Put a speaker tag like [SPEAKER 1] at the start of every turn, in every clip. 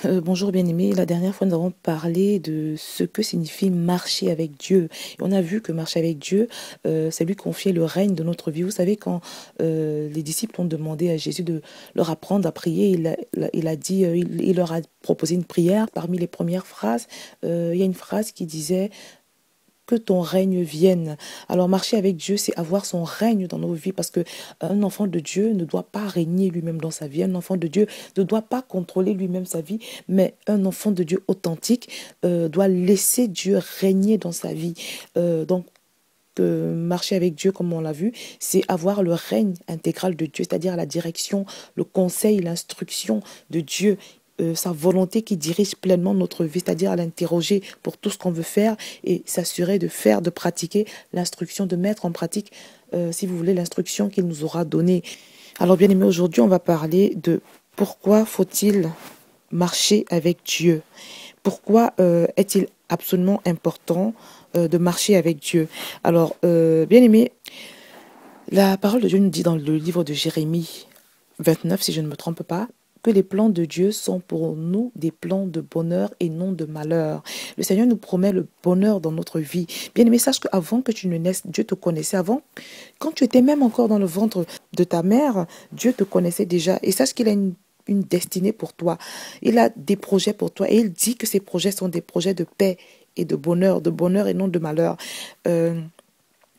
[SPEAKER 1] Bonjour bien-aimés, la dernière fois nous avons parlé de ce que signifie marcher avec Dieu. Et on a vu que marcher avec Dieu, c'est lui confier le règne de notre vie. Vous savez, quand les disciples ont demandé à Jésus de leur apprendre à prier, il a dit, il leur a proposé une prière. Parmi les premières phrases, il y a une phrase qui disait que ton règne vienne. Alors marcher avec Dieu, c'est avoir son règne dans nos vies parce que un enfant de Dieu ne doit pas régner lui-même dans sa vie. Un enfant de Dieu ne doit pas contrôler lui-même sa vie, mais un enfant de Dieu authentique doit laisser Dieu régner dans sa vie. Donc marcher avec Dieu, comme on l'a vu, c'est avoir le règne intégral de Dieu, c'est-à-dire la direction, le conseil, l'instruction de Dieu, sa volonté qui dirige pleinement notre vie, c'est-à-dire à l'interroger pour tout ce qu'on veut faire et s'assurer de faire, de pratiquer l'instruction, de mettre en pratique, si vous voulez, l'instruction qu'il nous aura donnée. Alors bien aimé, aujourd'hui, on va parler de pourquoi faut-il marcher avec Dieu. Pourquoi est-il absolument important de marcher avec Dieu? Alors, bien aimé, la parole de Dieu nous dit dans le livre de Jérémie 29, si je ne me trompe pas, que les plans de Dieu sont pour nous des plans de bonheur et non de malheur. Le Seigneur nous promet le bonheur dans notre vie. Bien aimé, sache qu'avant que tu ne naisses, Dieu te connaissait. Avant, quand tu étais même encore dans le ventre de ta mère, Dieu te connaissait déjà. Et sache qu'il a une destinée pour toi. Il a des projets pour toi. Et il dit que ces projets sont des projets de paix et de bonheur et non de malheur.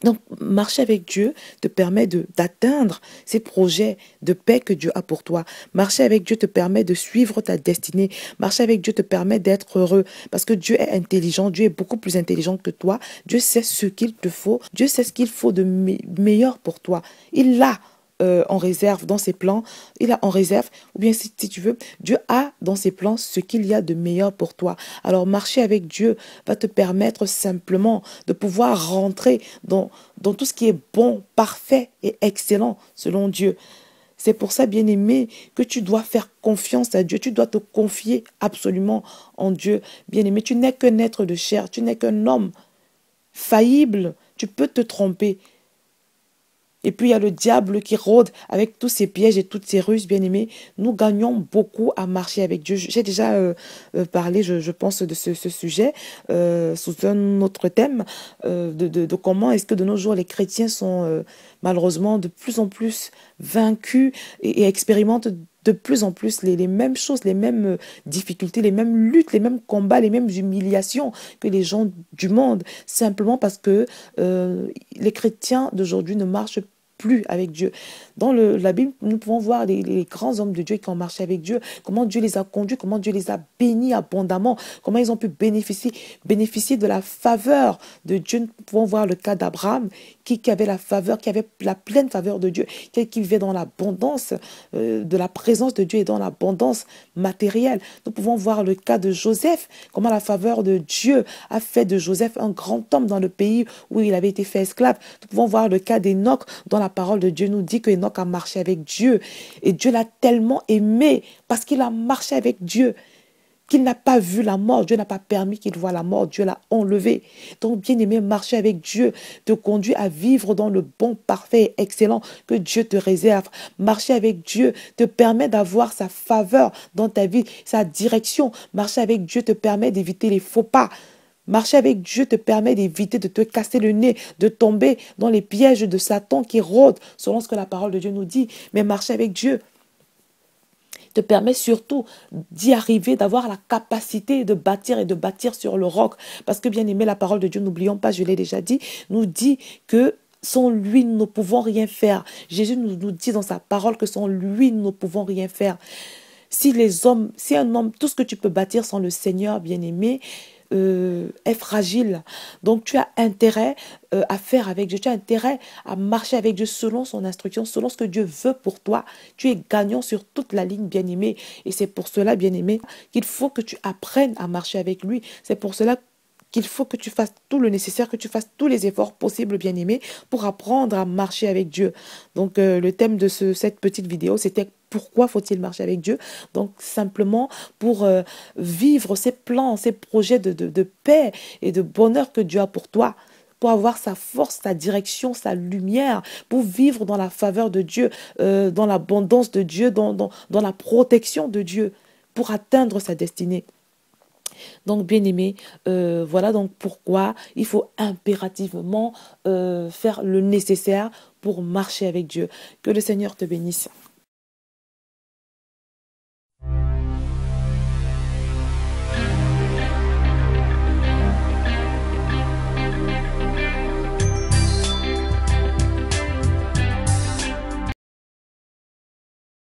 [SPEAKER 1] Donc, marcher avec Dieu te permet d'atteindre ces projets de paix que Dieu a pour toi. Marcher avec Dieu te permet de suivre ta destinée. Marcher avec Dieu te permet d'être heureux parce que Dieu est intelligent. Dieu est beaucoup plus intelligent que toi. Dieu sait ce qu'il te faut. Dieu sait ce qu'il faut de meilleur pour toi. Il l'a en réserve dans ses plans. Il a en réserve, ou bien si tu veux, Dieu a dans ses plans ce qu'il y a de meilleur pour toi. Alors marcher avec Dieu va te permettre simplement de pouvoir rentrer dans tout ce qui est bon, parfait et excellent selon Dieu. C'est pour ça, bien-aimé, que tu dois faire confiance à Dieu. Tu dois te confier absolument en Dieu. Bien-aimé, tu n'es qu'un être de chair. Tu n'es qu'un homme faillible. Tu peux te tromper. Et puis il y a le diable qui rôde avec tous ses pièges et toutes ses ruses, bien-aimés. Nous gagnons beaucoup à marcher avec Dieu. J'ai déjà parlé, je pense, de ce sujet sous un autre thème, de comment est-ce que de nos jours les chrétiens sont malheureusement de plus en plus vaincus et expérimentent de plus en plus les mêmes choses, les mêmes difficultés, les mêmes luttes, les mêmes combats, les mêmes humiliations que les gens du monde, simplement parce que les chrétiens d'aujourd'hui ne marchent plus avec Dieu. Dans la Bible, nous pouvons voir les grands hommes de Dieu qui ont marché avec Dieu, comment Dieu les a conduits, comment Dieu les a bénis abondamment, comment ils ont pu bénéficier de la faveur de Dieu. Nous pouvons voir le cas d'Abraham qui avait la faveur, qui avait la pleine faveur de Dieu, qui vivait dans l'abondance de la présence de Dieu et dans l'abondance matérielle. Nous pouvons voir le cas de Joseph, comment la faveur de Dieu a fait de Joseph un grand homme dans le pays où il avait été fait esclave. Nous pouvons voir le cas d'Enoch, dont la parole de Dieu nous dit que Enoch a marché avec Dieu. Et Dieu l'a tellement aimé parce qu'il a marché avec Dieu, qu'il n'a pas vu la mort. Dieu n'a pas permis qu'il voie la mort. Dieu l'a enlevé. Donc, bien-aimé, marcher avec Dieu te conduit à vivre dans le bon, parfait et excellent que Dieu te réserve. Marcher avec Dieu te permet d'avoir sa faveur dans ta vie, sa direction. Marcher avec Dieu te permet d'éviter les faux pas. Marcher avec Dieu te permet d'éviter de te casser le nez, de tomber dans les pièges de Satan qui rôdent, selon ce que la parole de Dieu nous dit. Mais marcher avec Dieu te permet surtout d'y arriver, d'avoir la capacité de bâtir et de bâtir sur le roc. Parce que bien aimé, la parole de Dieu, n'oublions pas, je l'ai déjà dit, nous dit que sans lui, nous ne pouvons rien faire. Jésus nous dit dans sa parole que sans lui, nous ne pouvons rien faire. Si un homme, tout ce que tu peux bâtir sans le Seigneur, bien-aimé, est fragile. Donc tu as intérêt à faire avec Dieu, tu as intérêt à marcher avec Dieu selon son instruction, selon ce que Dieu veut pour toi. Tu es gagnant sur toute la ligne, bien-aimé. Et c'est pour cela, bien-aimé, qu'il faut que tu apprennes à marcher avec lui. C'est pour cela qu'il faut que tu fasses tout le nécessaire, que tu fasses tous les efforts possibles, bien-aimé, pour apprendre à marcher avec Dieu. Donc, le thème de cette petite vidéo, c'était pourquoi faut-il marcher avec Dieu? Donc, simplement pour vivre ses plans, ses projets de paix et de bonheur que Dieu a pour toi, pour avoir sa force, sa direction, sa lumière, pour vivre dans la faveur de Dieu, dans l'abondance de Dieu, dans la protection de Dieu. pour atteindre sa destinée. Donc, bien aimé, voilà donc pourquoi il faut impérativement faire le nécessaire pour marcher avec Dieu. Que le Seigneur te bénisse.